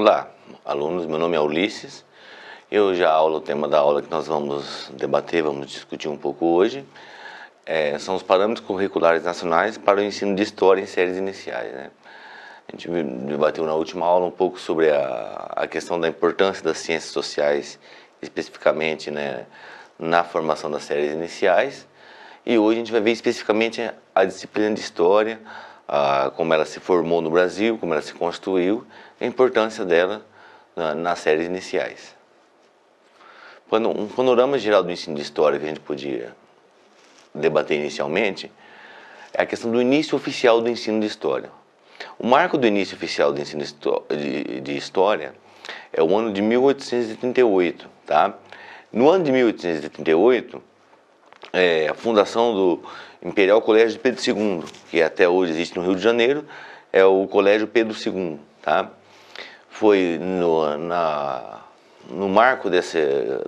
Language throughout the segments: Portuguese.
Olá, alunos, meu nome é Ulisses. Eu já aulo o tema da aula que nós vamos debater, vamos discutir um pouco hoje. São os parâmetros curriculares nacionais para o ensino de história em séries iniciais, né? A gente debateu na última aula um pouco sobre a questão da importância das ciências sociais, especificamente, né, na formação das séries iniciais. E hoje a gente vai ver especificamente a disciplina de história, como ela se formou no Brasil, como ela se constituiu, a importância dela nas séries iniciais. Um panorama geral do ensino de história que a gente podia debater inicialmente é a questão do início oficial do ensino de história. O marco do início oficial do ensino de história é o ano de 1838, tá? No ano de 1838, a fundação do Imperial Colégio de Pedro II, que até hoje existe no Rio de Janeiro, é o Colégio Pedro II, tá? Foi no marco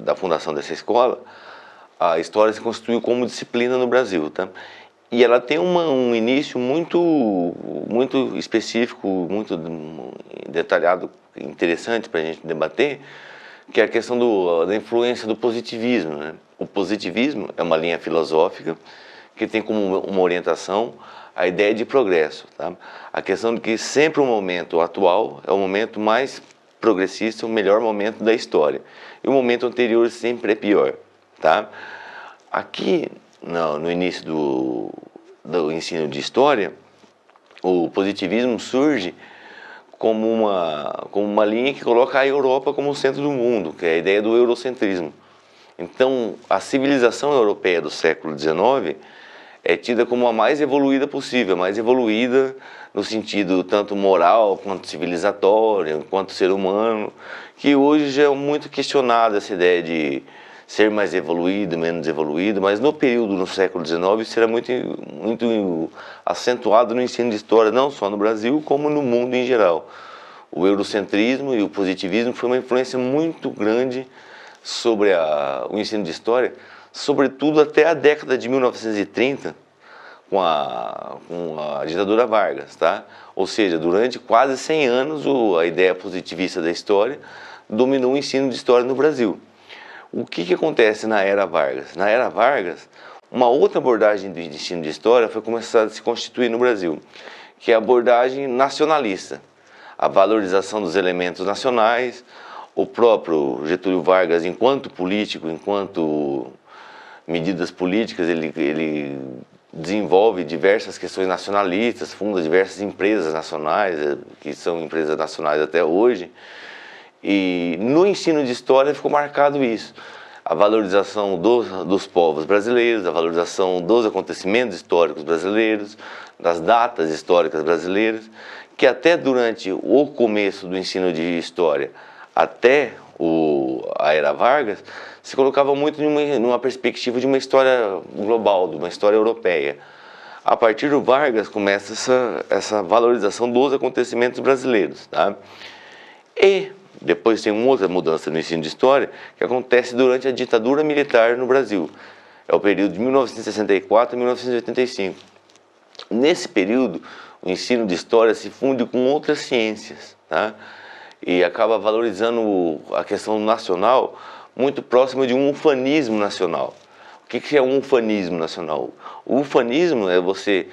da fundação dessa escola, a história se constituiu como disciplina no Brasil, tá? E ela tem um início muito específico, muito detalhado, interessante para a gente debater, que é a questão da influência do positivismo, né? O positivismo é uma linha filosófica que tem como uma orientação a ideia de progresso, tá? A questão de que sempre o momento atual é o momento mais progressista, o melhor momento da história. E o momento anterior sempre é pior, tá? Aqui, no início do ensino de história, o positivismo surge como uma linha que coloca a Europa como o centro do mundo, que é a ideia do eurocentrismo. Então, a civilização europeia do século XIX é tida como a mais evoluída possível, mais evoluída no sentido tanto moral, quanto civilizatório, quanto ser humano, que hoje já é muito questionada essa ideia de ser mais evoluído, menos evoluído, mas no período, no século XIX, isso era muito acentuado no ensino de história, não só no Brasil, como no mundo em geral. O eurocentrismo e o positivismo foi uma influência muito grande sobre o ensino de história, sobretudo até a década de 1930, com a ditadura Vargas, tá? Ou seja, durante quase 100 anos, a ideia positivista da história dominou o ensino de história no Brasil. O que acontece na era Vargas? Na era Vargas, uma outra abordagem do ensino de história foi começar a se constituir no Brasil, que é a abordagem nacionalista, a valorização dos elementos nacionais. O próprio Getúlio Vargas, enquanto político, enquanto medidas políticas, ele desenvolve diversas questões nacionalistas, funda diversas empresas nacionais, que são empresas nacionais até hoje. E no ensino de história ficou marcado isso, a valorização dos povos brasileiros, a valorização dos acontecimentos históricos brasileiros, das datas históricas brasileiras, que até durante o começo do ensino de história, até a era Vargas, se colocava muito numa perspectiva de uma história global, de uma história europeia. A partir do Vargas começa essa valorização dos acontecimentos brasileiros, tá? E depois tem uma outra mudança no ensino de história que acontece durante a ditadura militar no Brasil. É o período de 1964 a 1985. Nesse período, o ensino de história se funde com outras ciências, tá? E acaba valorizando a questão nacional muito próxima de um ufanismo nacional. O que é um ufanismo nacional? O ufanismo é você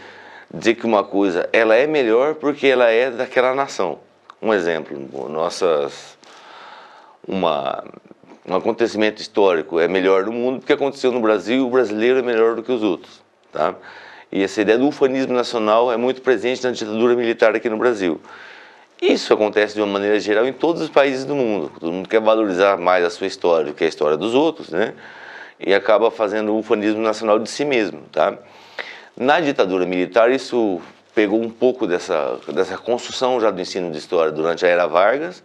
dizer que uma coisa ela é melhor porque ela é daquela nação. Um exemplo, um acontecimento histórico é melhor no mundo porque aconteceu no Brasil, o brasileiro é melhor do que os outros, tá? E essa ideia do ufanismo nacional é muito presente na ditadura militar aqui no Brasil. Isso acontece de uma maneira geral em todos os países do mundo. Todo mundo quer valorizar mais a sua história do que a história dos outros, né? E acaba fazendo o ufanismo nacional de si mesmo, tá? Na ditadura militar, isso pegou um pouco dessa construção já do ensino de história durante a era Vargas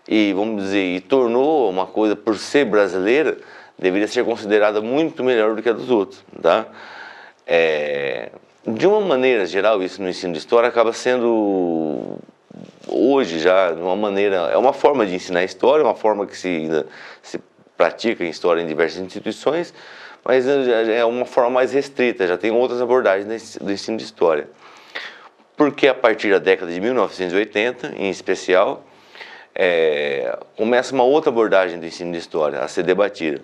e, vamos dizer, e tornou uma coisa, por ser brasileira, deveria ser considerada muito melhor do que a dos outros, tá? De uma maneira geral, isso no ensino de história acaba sendo hoje já de uma maneira, é uma forma de ensinar história, uma forma que se pratica em história em diversas instituições, mas é uma forma mais restrita, já tem outras abordagens do ensino de história. Porque a partir da década de 1980, em especial, começa uma outra abordagem do ensino de história a ser debatida,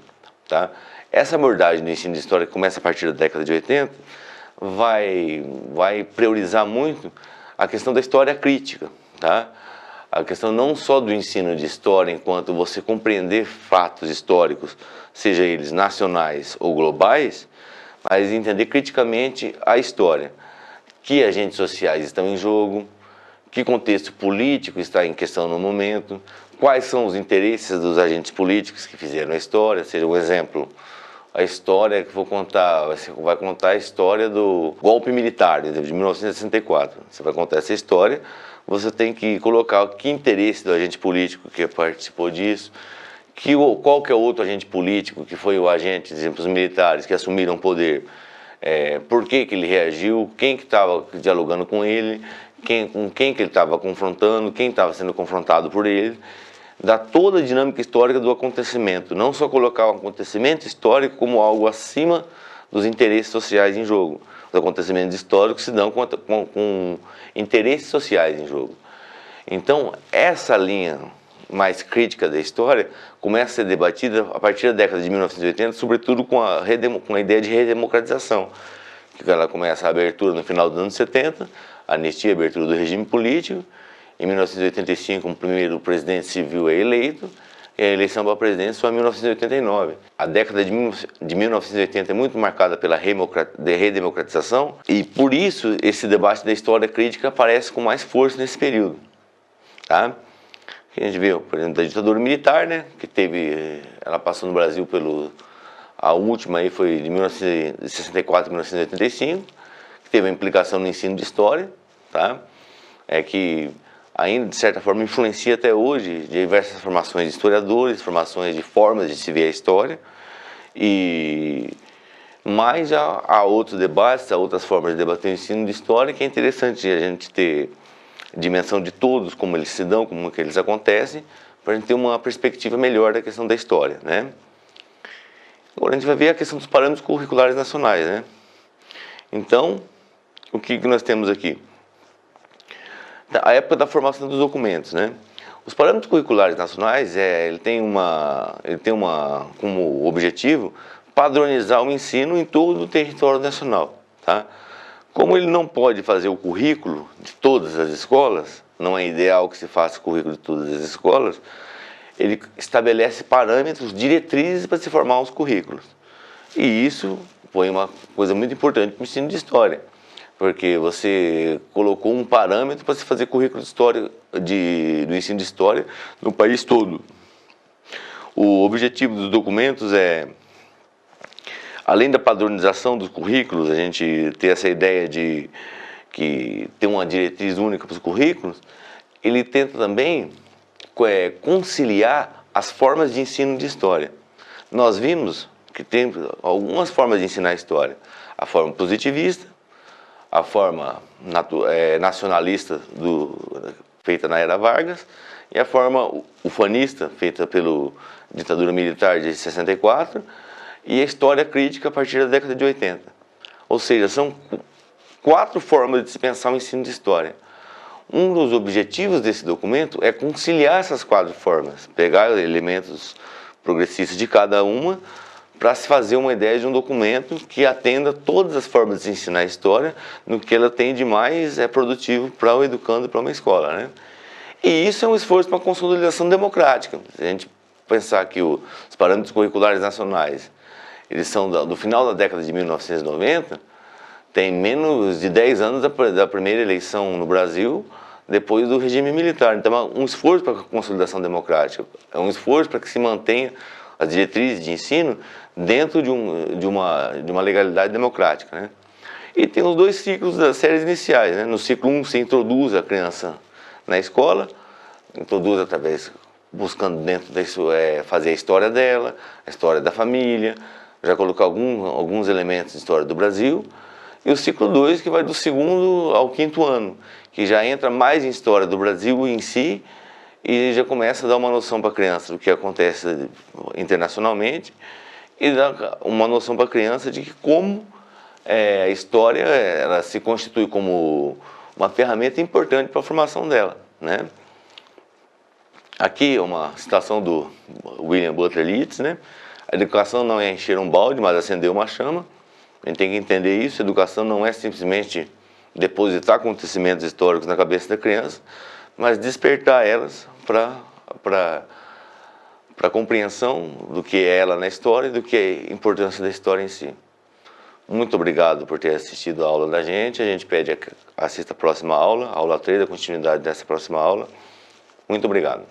tá? Essa abordagem do ensino de história, que começa a partir da década de 80, vai priorizar muito a questão da história crítica, tá? A questão não só do ensino de história enquanto você compreender fatos históricos, seja eles nacionais ou globais, mas entender criticamente a história. Que agentes sociais estão em jogo, que contexto político está em questão no momento, quais são os interesses dos agentes políticos que fizeram a história, seja um exemplo, a história que vou contar, você vai contar a história do golpe militar de 1964. Você vai contar essa história, você tem que colocar que interesse do agente político que participou disso, qual que é o outro agente político que foi o agente, por exemplo, os militares que assumiram o poder, por que ele reagiu, quem que estava dialogando com ele, com quem que ele estava confrontando, quem estava sendo confrontado por ele, dá toda a dinâmica histórica do acontecimento, não só colocar o acontecimento histórico como algo acima dos interesses sociais em jogo. Os acontecimentos históricos se dão com interesses sociais em jogo. Então, essa linha mais crítica da história começa a ser debatida a partir da década de 1980, sobretudo com a ideia de redemocratização, que ela começa a abertura no final dos anos 70, a anistia e a abertura do regime político. Em 1985, o primeiro presidente civil é eleito, e a eleição para presidente só em 1989. A década de 1980 é muito marcada pela redemocratização, e por isso esse debate da história crítica aparece com mais força nesse período. Tá? A gente viu, por exemplo, da ditadura militar, né, ela passou no Brasil a última aí foi de 1964 a 1985, que teve uma implicação no ensino de história, tá? Que ainda, de certa forma, influencia até hoje diversas formações de historiadores, formações de formas de se ver a história, mas há outros debates, há outras formas de debater o ensino de história, que é interessante a gente ter dimensão de todos, como eles se dão, como que eles acontecem, para a gente ter uma perspectiva melhor da questão da história, né? Agora a gente vai ver a questão dos parâmetros curriculares nacionais, né? Então, o que nós temos aqui? A época da formação dos documentos, né? Os parâmetros curriculares nacionais, ele tem como objetivo padronizar o ensino em todo o território nacional, tá? Como ele não pode fazer o currículo de todas as escolas, não é ideal que se faça o currículo de todas as escolas, ele estabelece parâmetros, diretrizes para se formar os currículos. E isso foi uma coisa muito importante para o ensino de história, porque você colocou um parâmetro para se fazer currículo de história, do ensino de história no país todo. O objetivo dos documentos além da padronização dos currículos, a gente ter essa ideia de que tem uma diretriz única para os currículos, ele tenta também conciliar as formas de ensino de história. Nós vimos que tem algumas formas de ensinar a história. A forma positivista, a forma nacionalista feita na era Vargas, e a forma ufanista, feita pela ditadura militar de 64, e a história crítica a partir da década de 80. Ou seja, são 4 formas de se pensar o ensino de história. Um dos objetivos desse documento é conciliar essas 4 formas, pegar elementos progressistas de cada uma para se fazer uma ideia de um documento que atenda todas as formas de ensinar a história no que ela tem de mais produtivo para o educando e para uma escola, né? E isso é um esforço para a consolidação democrática. Se a gente pensar que os parâmetros curriculares nacionais, eles são do final da década de 1990, tem menos de 10 anos da primeira eleição no Brasil, depois do regime militar. Então é um esforço para a consolidação democrática, é um esforço para que se mantenha as diretrizes de ensino dentro de uma legalidade democrática, né? E tem os 2 ciclos das séries iniciais, né? No ciclo 1 se introduz a criança na escola, introduz buscando dentro disso fazer a história dela, a história da família, já colocar alguns elementos de história do Brasil. E o ciclo 2, que vai do 2º ao 5º ano, que já entra mais em história do Brasil em si e já começa a dar uma noção para a criança do que acontece internacionalmente e dá uma noção para a criança de que como a história ela se constitui como uma ferramenta importante para a formação dela, né? Aqui é uma citação do William Butler Yeats, né? A educação não é encher um balde, mas acender uma chama. A gente tem que entender isso. A educação não é simplesmente depositar acontecimentos históricos na cabeça da criança, mas despertar elas para a compreensão do que é ela na história e do que é a importância da história em si. Muito obrigado por ter assistido a aula da gente. A gente pede que assista a próxima aula, aula 3, a continuidade dessa próxima aula. Muito obrigado.